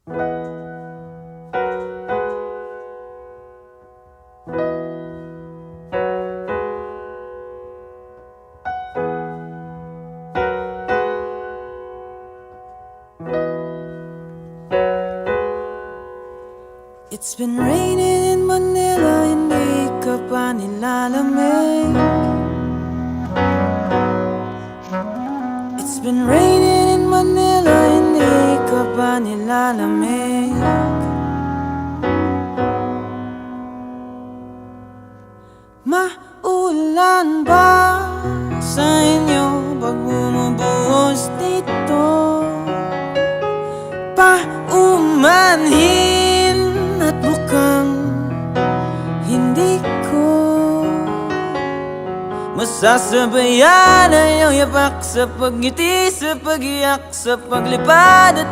It's been raining in Manila, hindi ka pa nilalamig. It's been raining in Manila, hindi ka pa nilalamig. Maulan ba sa inyo pag bumubuhos dito? Paumanhin at mukhang hindi ko masasabayan ang iyong yapak sa pagngiti, sa pag-iyak, sa paglipad at